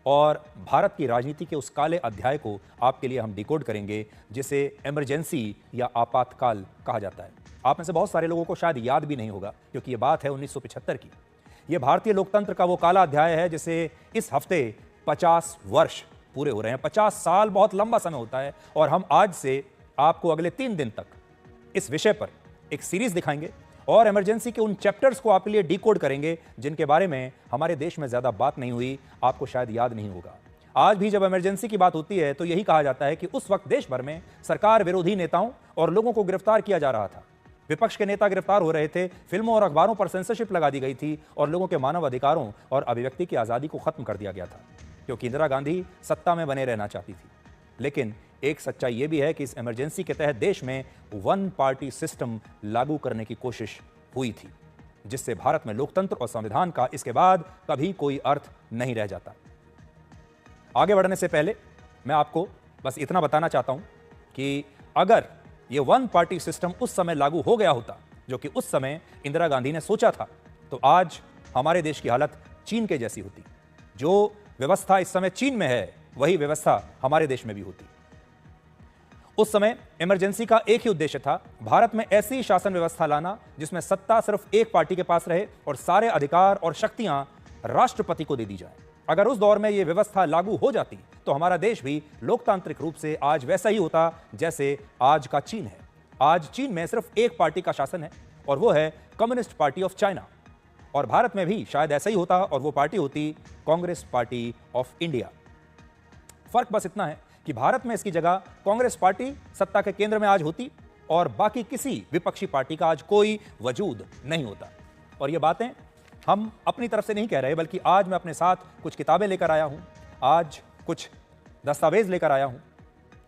और भारत की राजनीति के उस काले अध्याय को आपके लिए हम डिकोड करेंगे जिसे इमरजेंसी या आपातकाल कहा जाता है। आप में से बहुत सारे लोगों को शायद याद भी नहीं होगा क्योंकि ये बात है 1975 की। ये भारतीय लोकतंत्र का वो काला अध्याय है जिसे इस हफ्ते 50 वर्ष पूरे हो रहे हैं। 50 साल बहुत लंबा समय होता है और हम आज से आपको अगले 3 दिन तक इस विषय पर एक सीरीज दिखाएंगे और इमरजेंसी के उन चैप्टर्स को आपके लिए डिकोड करेंगे जिनके बारे में हमारे देश में ज्यादा बात नहीं हुई, आपको शायद याद नहीं होगा। आज भी जब इमरजेंसी की बात होती है तो यही कहा जाता है कि उस वक्त देश भर में सरकार विरोधी नेताओं और लोगों को गिरफ्तार किया जा रहा था। विपक्ष के नेता गिरफ्तार हो रहे थे, फिल्मों और अखबारों पर सेंसरशिप लगा दी गई थी और लोगों के मानव अधिकारों और अभिव्यक्ति की आजादी को खत्म कर दिया गया था क्योंकि इंदिरा गांधी सत्ता में बने रहना चाहती थी। लेकिन एक सच्चाई यह भी है कि इस इमरजेंसी के तहत देश में वन पार्टी सिस्टम लागू करने की कोशिश हुई थी जिससे भारत में लोकतंत्र और संविधान का इसके बाद कभी कोई अर्थ नहीं रह जाता। आगे बढ़ने से पहले मैं आपको बस इतना बताना चाहता हूं कि अगर यह वन पार्टी सिस्टम उस समय लागू हो गया होता जो कि उस समय इंदिरा गांधी ने सोचा था तो आज हमारे देश की हालत चीन के जैसी होती। जो व्यवस्था इस समय चीन में है वही व्यवस्था हमारे देश में भी होती। उस समय इमरजेंसी का एक ही उद्देश्य था, भारत में ऐसी शासन व्यवस्था लाना जिसमें सत्ता सिर्फ एक पार्टी के पास रहे और सारे अधिकार और शक्तियां राष्ट्रपति को दे दी जाए। अगर उस दौर में यह व्यवस्था लागू हो जाती तो हमारा देश भी लोकतांत्रिक रूप से आज वैसा ही होता जैसे आज का चीन है। आज चीन में सिर्फ एक पार्टी का शासन है और वो है कम्युनिस्ट पार्टी ऑफ चाइना, और भारत में भी शायद ऐसा ही होता और वो पार्टी होती कांग्रेस पार्टी ऑफ इंडिया। फर्क बस इतना है कि भारत में इसकी जगह कांग्रेस पार्टी सत्ता के केंद्र में आज होती और बाकी किसी विपक्षी पार्टी का आज कोई वजूद नहीं होता। और ये बातें हम अपनी तरफ से नहीं कह रहे बल्कि आज मैं अपने साथ कुछ किताबें लेकर आया हूं, आज कुछ दस्तावेज लेकर आया हूं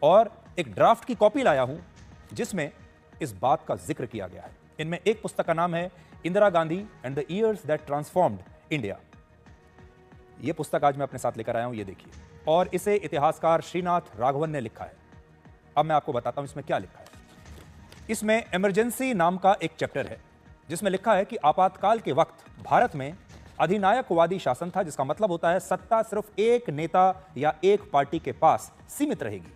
और एक ड्राफ्ट की कॉपी लाया हूं जिसमें इस बात का जिक्र किया गया है। इनमें एक पुस्तक का नाम है Indira Gandhi and the years that transformed India. यह पुस्तक आज मैं अपने साथ लेकर आया हूं, ये देखिए, और इसे इतिहासकार श्रीनाथ राघवन ने लिखा है। अब मैं आपको बताता हूं इसमें क्या लिखा है। इसमें इमरजेंसी नाम का एक चैप्टर है जिसमें लिखा है कि आपातकाल के वक्त भारत में अधिनायकवादी शासन था, जिसका मतलब होता है सत्ता सिर्फ एक नेता या एक पार्टी के पास सीमित रहेगी।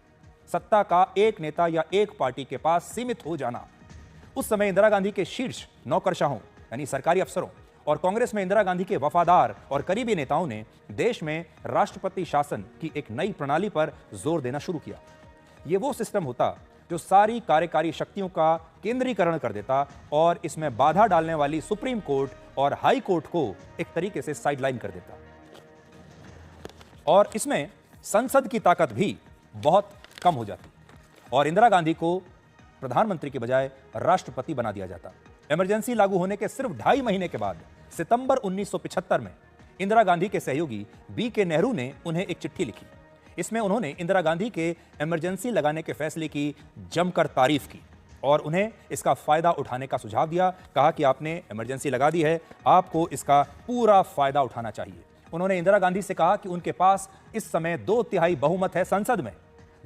सत्ता का एक नेता या एक पार्टी के पास सीमित हो जाना। उस समय इंदिरा गांधी के शीर्ष नौकरशाहों यानी सरकारी अफसरों और कांग्रेस में इंदिरा गांधी के वफादार और करीबी नेताओं ने देश में राष्ट्रपति शासन की एक नई प्रणाली पर जोर देना शुरू किया। यह वो सिस्टम होता जो सारी कार्यकारी शक्तियों का केंद्रीकरण कर देता और इसमें बाधा डालने वाली सुप्रीम कोर्ट और हाई कोर्ट को एक तरीके से साइडलाइन कर देता। और इसमें संसद की ताकत भी बहुत कम हो जाती और इंदिरा गांधी को प्रधानमंत्री के बजाय राष्ट्रपति बना दिया जाता। इमरजेंसी लागू होने के सिर्फ 2.5 महीने के बाद सितंबर 1975 में इंदिरा गांधी के सहयोगी बी.के. नेहरू ने उन्हें एक चिट्ठी लिखी। इसमें उन्होंने इंदिरा गांधी के इमरजेंसी लगाने के फैसले की जमकर तारीफ की और उन्हें इसका फायदा उठाने का सुझाव दिया। कहा कि आपने इमरजेंसी लगा दी है, आपको इसका पूरा फायदा उठाना चाहिए। उन्होंने इंदिरा गांधी से कहा कि उनके पास इस समय 2/3 बहुमत है संसद में,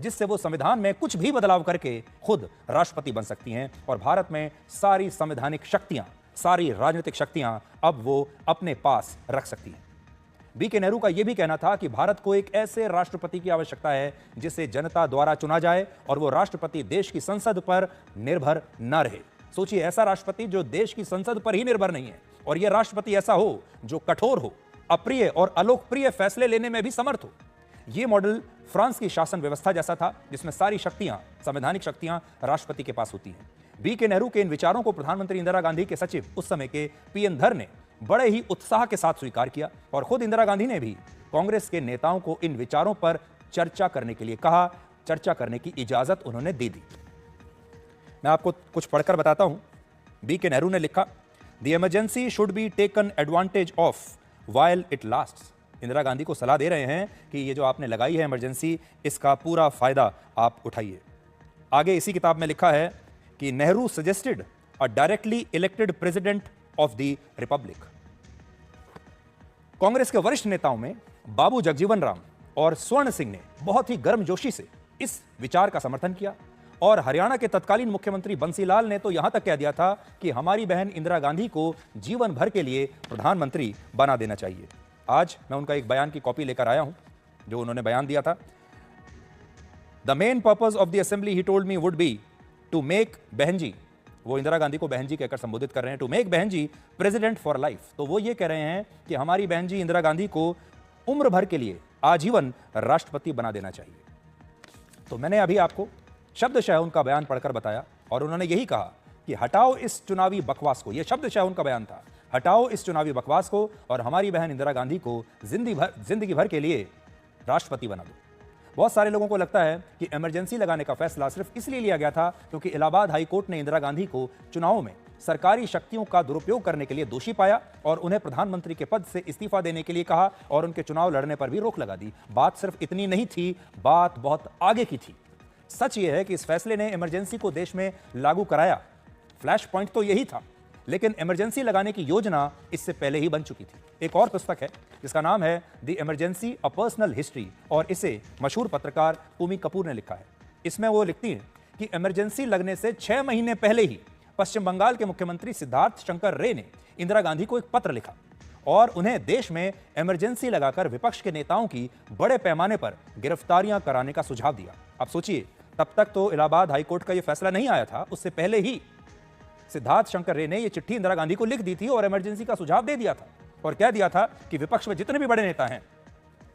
जिससे वो संविधान में कुछ भी बदलाव करके खुद राष्ट्रपति बन सकती हैं और भारत में सारी संवैधानिक शक्तियां, सारी राजनीतिक शक्तियां अब वो अपने पास रख सकती हैं। बी.के. नेहरू का यह भी कहना था कि भारत को एक ऐसे राष्ट्रपति की आवश्यकता है जिसे जनता द्वारा चुना जाए और वो राष्ट्रपति देश की संसद पर निर्भर न रहे। सोचिए, ऐसा राष्ट्रपति जो देश की संसद पर ही निर्भर नहीं है, और यह राष्ट्रपति ऐसा हो जो कठोर हो, अप्रिय और अलोकप्रिय फैसले लेने में भी समर्थ हो। यह मॉडल फ्रांस की शासन व्यवस्था जैसा था जिसमें सारी शक्तियां, संवैधानिक शक्तियां राष्ट्रपति के पास होती हैं। बी.के. नेहरू के इन विचारों को प्रधानमंत्री इंदिरा गांधी के सचिव उस समय के पी.एन. धर ने बड़े ही उत्साह के साथ स्वीकार किया और खुद इंदिरा गांधी ने भी कांग्रेस के नेताओं को इन विचारों पर चर्चा करने के लिए कहा। चर्चा करने की इजाजत उन्होंने दे दी। मैं आपको कुछ पढ़कर बताता हूं। बी.के. नेहरू ने लिखा, the emergency should be taken advantage of while it lasts. Indira Gandhi को सलाह दे रहे हैं कि ये जो आपने लगाई है इमरजेंसी, इसका पूरा फायदा आप उठाइए। आगे इसी किताब में लिखा है कि Nehru suggested a directly elected president of the Republic. Congress के वरिष्ठ नेताओं में बाबू जगजीवन राम और स्वर्ण सिंह ने बहुत ही गर्मजोशी से इस विचार का समर्थन किया और हरियाणा के तत्कालीन मुख्यमंत्री बंसीलाल ने तो यहां तक कह दिया था कि हमारी बहन इंदिरा गांधी को जीवन भर के लिए प्रधानमंत्री बना देना चाहिए। आज मैं उनका एक बयान की कॉपी लेकर आया हूं, जो उन्होंने बयान दिया था। The main purpose of the assembly he told me would be to make बहन जी, वो इंदिरा गांधी को बहन जी कहकर संबोधित कर रहे हैं, टू मेक बहन जी प्रेसिडेंट फॉर लाइफ। तो वो ये कह रहे हैं कि हमारी बहन जी इंदिरा गांधी को उम्र भर के लिए आजीवन राष्ट्रपति बना देना चाहिए। तो मैंने अभी आपको शब्दशः उनका बयान पढ़कर बताया और उन्होंने यही कहा कि हटाओ इस चुनावी बकवास को, यह शब्दशः उनका बयान था, हटाओ इस चुनावी बकवास को और हमारी बहन इंदिरा गांधी को जिंदगी भर के लिए राष्ट्रपति बना दो। बहुत सारे लोगों को लगता है कि इमरजेंसी लगाने का फैसला सिर्फ इसलिए लिया गया था क्योंकि इलाहाबाद हाई कोर्ट ने इंदिरा गांधी को चुनावों में सरकारी शक्तियों का दुरुपयोग करने के लिए दोषी पाया और उन्हें प्रधानमंत्री के पद से इस्तीफा देने के लिए कहा और उनके चुनाव लड़ने पर भी रोक लगा दी। बात सिर्फ इतनी नहीं थी, बात बहुत आगे की थी। सच यह है कि इस फैसले ने इमरजेंसी को देश में लागू कराया। फ्लैश पॉइंट तो यही था, लेकिन इमरजेंसी लगाने की योजना इससे पहले ही बन चुकी थी। एक और पुस्तक है जिसका नाम है the emergency a personal history और इसे मशहूर पत्रकार कुमी कपूर ने लिखा है। इसमें वो लिखती हैं कि इमरजेंसी लगने से 6 महीने पहले ही पश्चिम बंगाल के मुख्यमंत्री सिद्धार्थ शंकर रे ने इंदिरा गांधी को एक पत्र लिखा और उन्हें देश में इमरजेंसी लगाकर विपक्ष के नेताओं की बड़े पैमाने पर गिरफ्तारियां कराने का सुझाव दिया। अब सोचिए, तब तक तो इलाहाबाद हाईकोर्ट का यह फैसला नहीं आया था, उससे पहले ही सिद्धार्थ शंकर रे ने यह चिट्ठी इंदिरा गांधी को लिख दी थी और इमरजेंसी का सुझाव दे दिया था और कह दिया था कि विपक्ष में जितने भी बड़े नेता हैं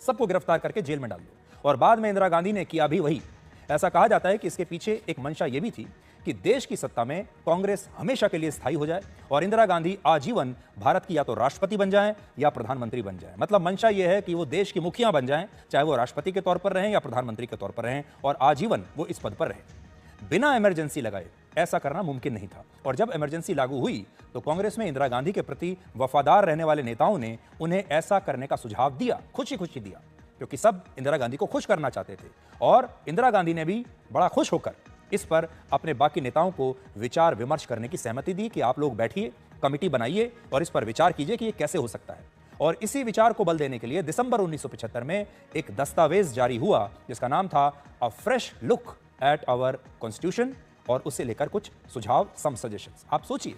सबको गिरफ्तार करके जेल में डाल दो। और बाद में इंदिरा गांधी ने किया भी वही। ऐसा कहा जाता है कि इसके पीछे एक मंशा यह भी थी कि देश की सत्ता में कांग्रेस हमेशा के लिए स्थायी हो जाए और इंदिरा गांधी आजीवन भारत की या तो राष्ट्रपति बन जाएं या प्रधानमंत्री बन जाएं। मतलब मंशा यह है कि वो देश की मुखिया बन जाएं, चाहे वो राष्ट्रपति के तौर पर रहें या प्रधानमंत्री के तौर पर रहें, और आजीवन वो इस पद पर रहें। बिना इमरजेंसी लगाए ऐसा करना मुमकिन नहीं था। और जब इमरजेंसी लागू हुई तो कांग्रेस में इंदिरा गांधी के प्रति वफादार रहने वाले नेताओं ने उन्हें ऐसा करने का सुझाव दिया, खुशी खुशी दिया, क्योंकि सब इंदिरा गांधी को खुश करना चाहते थे। और इंदिरा गांधी ने भी बड़ा खुश होकर इस पर अपने बाकी नेताओं को विचार विमर्श करने की सहमति दी कि आप लोग बैठिए, कमेटी बनाइए और इस पर विचार कीजिए कि ये कैसे हो सकता है। और इसी विचार को बल देने के लिए दिसंबर 1975 में एक दस्तावेज जारी हुआ जिसका नाम था a fresh look at our constitution और उसे लेकर कुछ सुझाव, सम सजेशंस। आप सोचिए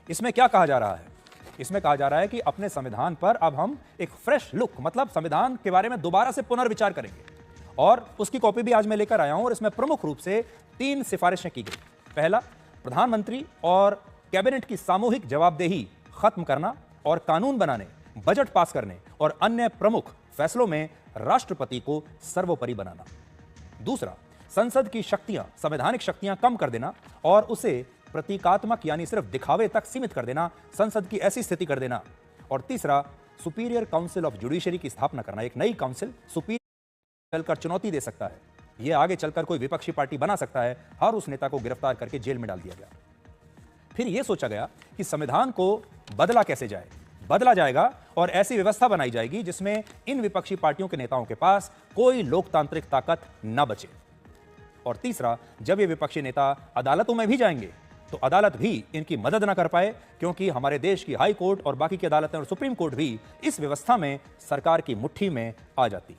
इसमें क्या कहा जा रहा है। इसमें कहा जा रहा है कि अपने संविधान पर अब हम एक फ्रेश लुक, मतलब संविधान के बारे में दोबारा से पुनर्विचार करेंगे। और उसकी कॉपी भी आज मैं लेकर आया हूं और इसमें प्रमुख रूप से 3 सिफारिशें की गई। पहला, प्रधानमंत्री और कैबिनेट की सामूहिक जवाबदेही खत्म करना और कानून बनाने, बजट पास करने और अन्य प्रमुख फैसलों में राष्ट्रपति को सर्वोपरि बनाना। दूसरा, संसद की शक्तियां, संवैधानिक शक्तियां कम कर देना और उसे प्रतीकात्मक यानी सिर्फ दिखावे तक सीमित कर देना, संसद की ऐसी स्थिति कर देना। और तीसरा, सुपीरियर काउंसिल ऑफ जुडिशरी की स्थापना करना। एक नई काउंसिल सुपीरियर चलकर चुनौती दे सकता है, यह आगे चलकर कोई विपक्षी पार्टी बना सकता है। हर उस नेता को गिरफ्तार करके जेल में डाल दिया गया। फिर यह सोचा गया कि संविधान को बदला कैसे जाए। बदला जाएगा और ऐसी व्यवस्था बनाई जाएगी जिसमें इन विपक्षी पार्टियों के नेताओं के पास कोई लोकतांत्रिक ताकत न बचे। और तीसरा, जब ये विपक्षी नेता अदालतों में भी जाएंगे तो अदालत भी इनकी मदद न कर पाए, क्योंकि हमारे देश की हाई कोर्ट और बाकी की अदालतें और सुप्रीम कोर्ट भी इस व्यवस्था में सरकार की मुट्ठी में आ जाती।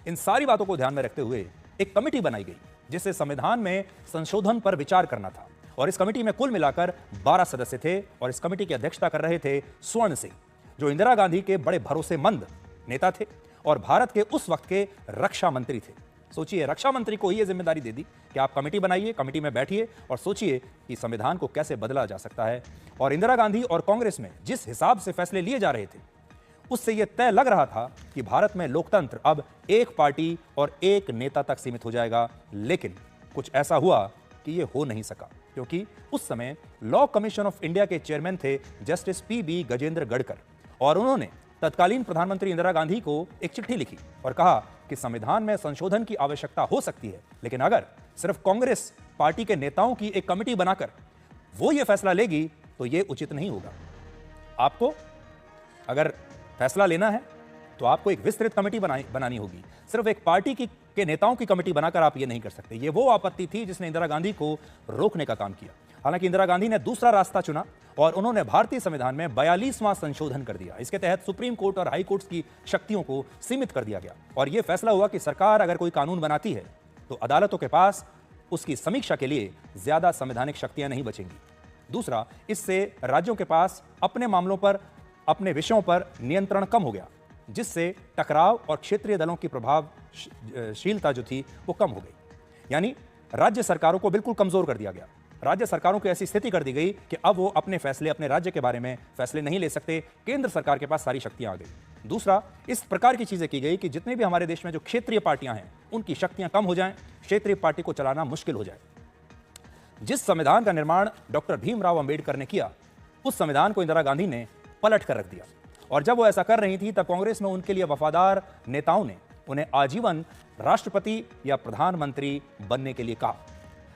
इन सारी बातों को ध्यान में रखते हुए एक कमेटी बनाई गई जिसे संविधान में संशोधन पर विचार करना था। और इस कमेटी में कुल मिलाकर 12 सदस्य थे और इस कमेटी की अध्यक्षता कर रहे थे स्वर्ण सिंह, जो इंदिरा गांधी के बड़े भरोसेमंद नेता थे और भारत के उस वक्त के रक्षा मंत्री थे। सोचिए, रक्षा मंत्री को यह जिम्मेदारी दे दी कि आप कमेटी बनाइए, कमेटी में बैठिए और सोचिए कि संविधान को कैसे बदला जा सकता है। और इंदिरा गांधी और कांग्रेस में जिस हिसाब से फैसले लिए जा रहे थे उससे यह तय लग रहा था कि भारत में लोकतंत्र अब एक पार्टी और एक नेता तक सीमित हो जाएगा। लेकिन कुछ ऐसा हुआ कि यह हो नहीं सका, क्योंकि उस समय लॉ कमीशन ऑफ इंडिया के चेयरमैन थे जस्टिस पी.बी. गजेंद्र गढ़कर और उन्होंने तत्कालीन प्रधानमंत्री इंदिरा गांधी को एक चिट्ठी लिखी और कहा कि संविधान में संशोधन की आवश्यकता हो सकती है, लेकिन अगर सिर्फ कांग्रेस पार्टी के नेताओं की एक कमेटी बनाकर वो ये फैसला लेगी तो ये उचित नहीं होगा। आपको अगर फैसला लेना है तो आपको एक विस्तृत कमेटी बनानी होगी। सिर्फ एक पार्टी के नेताओं की कमेटी बनाकर आप ये नहीं कर सकते। ये वो आपत्ति थी जिसने इंदिरा गांधी को रोकने का काम किया। हालांकि इंदिरा गांधी ने दूसरा रास्ता चुना और उन्होंने भारतीय संविधान में 42वां संशोधन कर दिया। इसके तहत सुप्रीम कोर्ट और हाई कोर्ट की शक्तियों को सीमित कर दिया गया और यह फैसला हुआ कि सरकार अगर कोई कानून बनाती है तो अदालतों के पास उसकी समीक्षा के लिए ज्यादा संवैधानिक शक्तियां नहीं बचेंगी। दूसरा, इससे राज्यों के पास अपने मामलों पर, अपने विषयों पर नियंत्रण कम हो गया। जिससे टकराव और क्षेत्रीय दलों की प्रभावशीलता जो थी वो कम हो गई। यानी राज्य सरकारों को बिल्कुल कमजोर कर दिया गया। राज्य सरकारों को ऐसी स्थिति कर दी गई कि अब वो अपने फैसले, अपने राज्य के बारे में फैसले नहीं ले सकते, केंद्र सरकार के पास सारी शक्तियां आ गई। दूसरा, इस प्रकार की चीजें की गई कि जितने भी हमारे देश में जो क्षेत्रीय पार्टियां हैं उनकी शक्तियां कम हो जाएं, क्षेत्रीय पार्टी को चलाना मुश्किल हो जाए। जिस संविधान का निर्माण डॉक्टर भीमराव अंबेडकर ने किया, उस संविधान को इंदिरा गांधी ने पलट कर रख दिया। और जब वो ऐसा कर रही थी तब कांग्रेस में उनके लिए वफादार नेताओं ने उन्हें आजीवन राष्ट्रपति या प्रधानमंत्री बनने के लिए कहा।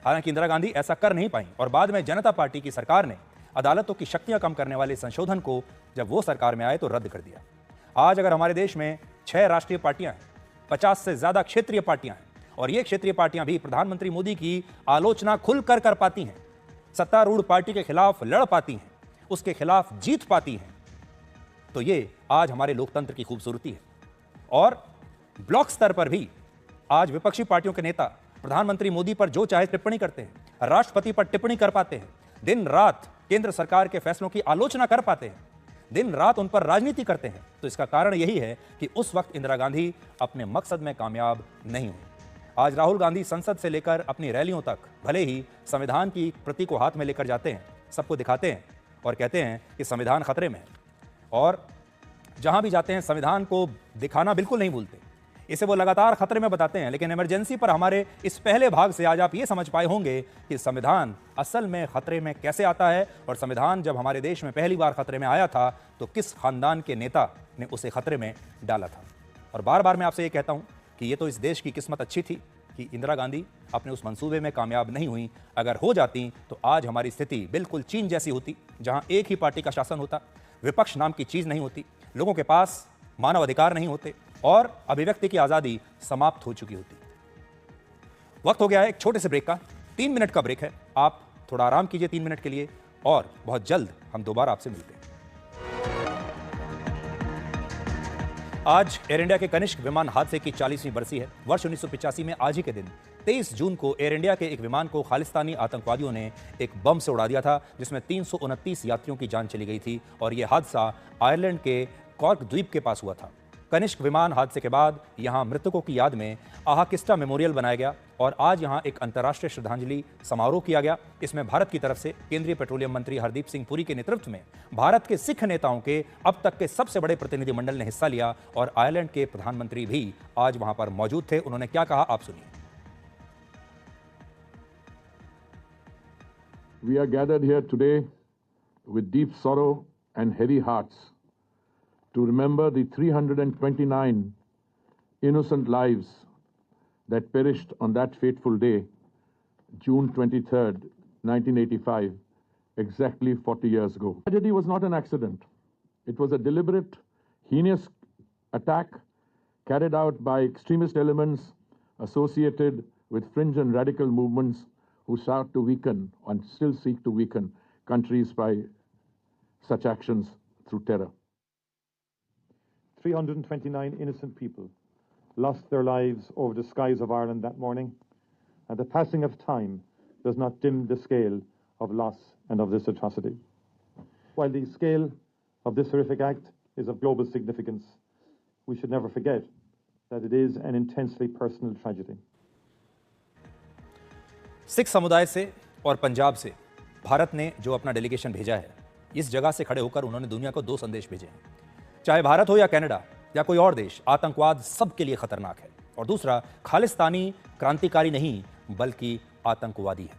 हालांकि इंदिरा गांधी ऐसा कर नहीं पाई और बाद में जनता पार्टी की सरकार ने अदालतों की शक्तियां कम करने वाले संशोधन को जब वो सरकार में आए तो रद्द कर दिया। आज अगर हमारे देश में 6 राष्ट्रीय पार्टियां हैं, 50 से ज्यादा क्षेत्रीय पार्टियां हैं और ये क्षेत्रीय पार्टियां भी प्रधानमंत्री मोदी की आलोचना खुलकर कर पाती हैं, सत्तारूढ़ पार्टी के खिलाफ लड़ पाती हैं, उसके खिलाफ जीत पाती हैं, तो ये आज हमारे लोकतंत्र की खूबसूरती है। और ब्लॉक स्तर पर भी आज विपक्षी पार्टियों के नेता प्रधानमंत्री मोदी पर जो चाहे टिप्पणी करते हैं, राष्ट्रपति पर टिप्पणी कर पाते हैं, दिन रात केंद्र सरकार के फैसलों की आलोचना कर पाते हैं, दिन रात उन पर राजनीति करते हैं। तो इसका कारण यही है कि उस वक्त इंदिरा गांधी अपने मकसद में कामयाब नहीं हुई। आज राहुल गांधी संसद से लेकर अपनी रैलियों तक भले ही संविधान की प्रति को हाथ में लेकर जाते हैं, सबको दिखाते हैं और कहते हैं कि संविधान खतरे में है, और जहां भी जाते हैं संविधान को दिखाना बिल्कुल नहीं भूलते, इसे वो लगातार खतरे में बताते हैं। लेकिन इमरजेंसी पर हमारे इस पहले भाग से आज आप ये समझ पाए होंगे कि संविधान असल में खतरे में कैसे आता है, और संविधान जब हमारे देश में पहली बार खतरे में आया था तो किस खानदान के नेता ने उसे खतरे में डाला था। और बार बार मैं आपसे ये कहता हूं कि ये तो इस देश की किस्मत अच्छी थी कि इंदिरा गांधी अपने उस मंसूबे में कामयाब नहीं हुई। अगर हो जाती तो आज हमारी स्थिति बिल्कुल चीन जैसी होती, जहां एक ही पार्टी का शासन होता, विपक्ष नाम की चीज नहीं होती, लोगों के पास मानव अधिकार नहीं होते और अभिव्यक्ति की आजादी समाप्त हो चुकी होती। वक्त हो गया है एक छोटे से ब्रेक का, 3 मिनट का ब्रेक है। आप थोड़ा आराम कीजिए 3 मिनट के लिए और बहुत जल्द हम दोबारा आपसे मिलते हैं। आज एयर इंडिया के कनिष्क विमान हादसे की 40वीं बरसी है। वर्ष 1985 में आज ही के दिन 23 जून को एयर इंडिया के एक विमान को खालिस्तानी आतंकवादियों ने एक बम से उड़ा दिया था, जिसमें 329 यात्रियों की जान चली गई थी। और यह हादसा आयरलैंड के कॉर्क द्वीप के पास हुआ था। कनिष्क विमान हादसे के बाद यहां मृतकों की याद में आहाकिस्टा मेमोरियल बनाया गया और आज यहां एक अंतर्राष्ट्रीय श्रद्धांजलि समारोह किया गया। इसमें भारत की तरफ से केंद्रीय पेट्रोलियम मंत्री हरदीप सिंह पुरी के नेतृत्व में भारत के सिख नेताओं के अब तक के सबसे बड़े प्रतिनिधिमंडल ने हिस्सा लिया और आयरलैंड के प्रधानमंत्री भी आज वहां पर मौजूद थे। उन्होंने क्या कहा, आप सुनिए। We are gathered here today with deep sorrow and heavy hearts to remember the 329 innocent lives that perished on that fateful day, June 23rd, 1985, exactly 40 years ago. The tragedy was not an accident. It was a deliberate, heinous attack carried out by extremist elements associated with fringe and radical movements who sought to weaken and still seek to weaken countries by such actions through terror. 329 innocent people lost their lives over the skies of Ireland that morning, and the passing of time does not dim the scale of loss and of this atrocity. While the scale of this horrific act is of global significance, we should never forget that it is an intensely personal tragedy. Sikh समुदाय से और पंजाब से भारत ने जो अपना delegation भेजा है, इस जगह से खड़े होकर उन्होंने दुनिया को 2 संदेश भेजे हैं। चाहे भारत हो या कनाडा या कोई और देश, आतंकवाद सबके लिए खतरनाक है। और दूसरा, खालिस्तानी क्रांतिकारी नहीं बल्कि आतंकवादी है।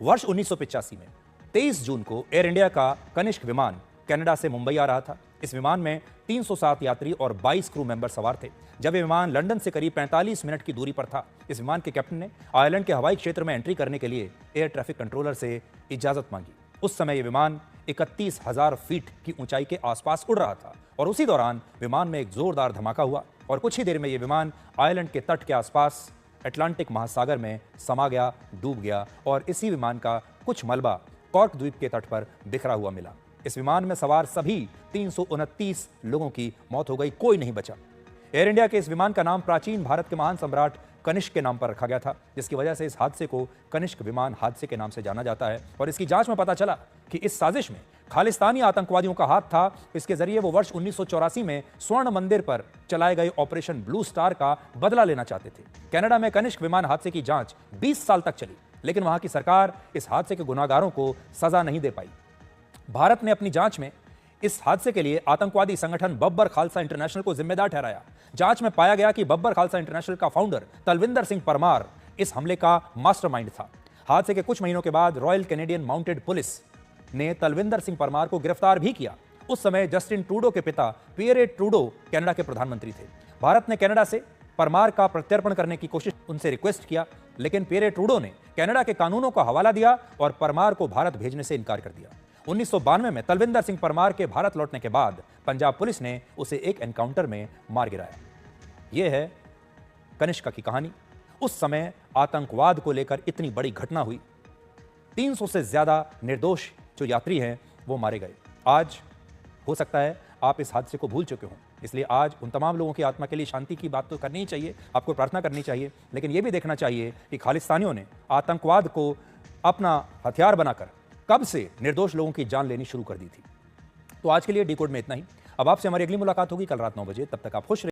वर्ष 1985 में 23 जून को एयर इंडिया का कनिष्क विमान कनाडा से मुंबई आ रहा था। इस विमान में 307 यात्री और 22 क्रू मेंबर सवार थे। जब ये विमान लंदन से करीब 45 मिनट की दूरी पर था, इस विमान के कैप्टन ने आयरलैंड के हवाई क्षेत्र में एंट्री करने के लिए एयर ट्रैफिक कंट्रोलर से इजाजत मांगी। उस समय यह विमान 31,000 फीट की ऊंचाई के आसपास उड़ रहा था और उसी दौरान विमान में एक जोरदार धमाका हुआ और कुछ ही देर में यह विमान आयरलैंड के तट के आसपास अटलांटिक महासागर में समा गया, डूब गया और इसी विमान का कुछ मलबा कॉर्क द्वीप के तट पर बिखरा हुआ मिला। इस विमान में सवार सभी 329 लोगों की मौत हो गई, कोई नहीं बचा। एयर इंडिया के इस विमान का नाम प्राचीन भारत के महान सम्राट कनिष्क के नाम पर रखा गया था, जिसकी वजह से इस हादसे को कनिष्क विमान हादसे के नाम से जाना जाता है। और इसकी जांच में पता चला कि इस साजिश में खालिस्तानी आतंकवादियों का हाथ था। इसके जरिए वो वर्ष 1984 में स्वर्ण मंदिर पर चलाए गए ऑपरेशन ब्लू स्टार का बदला लेना चाहते थे। कनाडा में कनिष्क विमान हादसे की जांच 20 साल तक चली, लेकिन वहां की सरकार इस हादसे के गुनाहगारों को सजा नहीं दे पाई। भारत ने अपनी जांच में इस हादसे के लिए आतंकवादी संगठन बब्बर खालसा इंटरनेशनल को जिम्मेदार ठहराया। जांच में पाया गया कि बब्बर खालसा इंटरनेशनल का फाउंडर तलविंदर सिंह परमार इस हमले का मास्टरमाइंड था। हादसे के कुछ महीनों के बाद रॉयल कैनेडियन माउंटेड पुलिस ने तलविंदर सिंह परमार को गिरफ्तार भी किया। उस समय जस्टिन ट्रूडो के पिता पियरे ट्रूडो कनाडा के प्रधानमंत्री थे। भारत ने कनाडा से परमार का प्रत्यर्पण करने की कोशिश उनसे रिक्वेस्ट किया, लेकिन पियरे ट्रूडो ने कनाडा के कानूनों का हवाला दिया और परमार को भारत भेजने से इनकार कर दिया। 1992 में तलविंदर सिंह परमार के भारत लौटने के बाद पंजाब पुलिस ने उसे एक एनकाउंटर में मार गिराया। यह है कनिष्का की कहानी। उस समय आतंकवाद को लेकर इतनी बड़ी घटना हुई, 300 से ज्यादा निर्दोष जो यात्री हैं वो मारे गए। आज हो सकता है आप इस हादसे को भूल चुके हों, इसलिए आज उन तमाम लोगों की आत्मा के लिए शांति की बात तो करनी ही चाहिए, आपको प्रार्थना करनी चाहिए, लेकिन यह भी देखना चाहिए कि खालिस्तानियों ने आतंकवाद को अपना हथियार बनाकर कब से निर्दोष लोगों की जान लेनी शुरू कर दी थी। तो आज के लिए डिकोड में इतना ही। अब आपसे हमारी अगली मुलाकात होगी कल रात 9 बजे। तब तक आप खुश रहिए।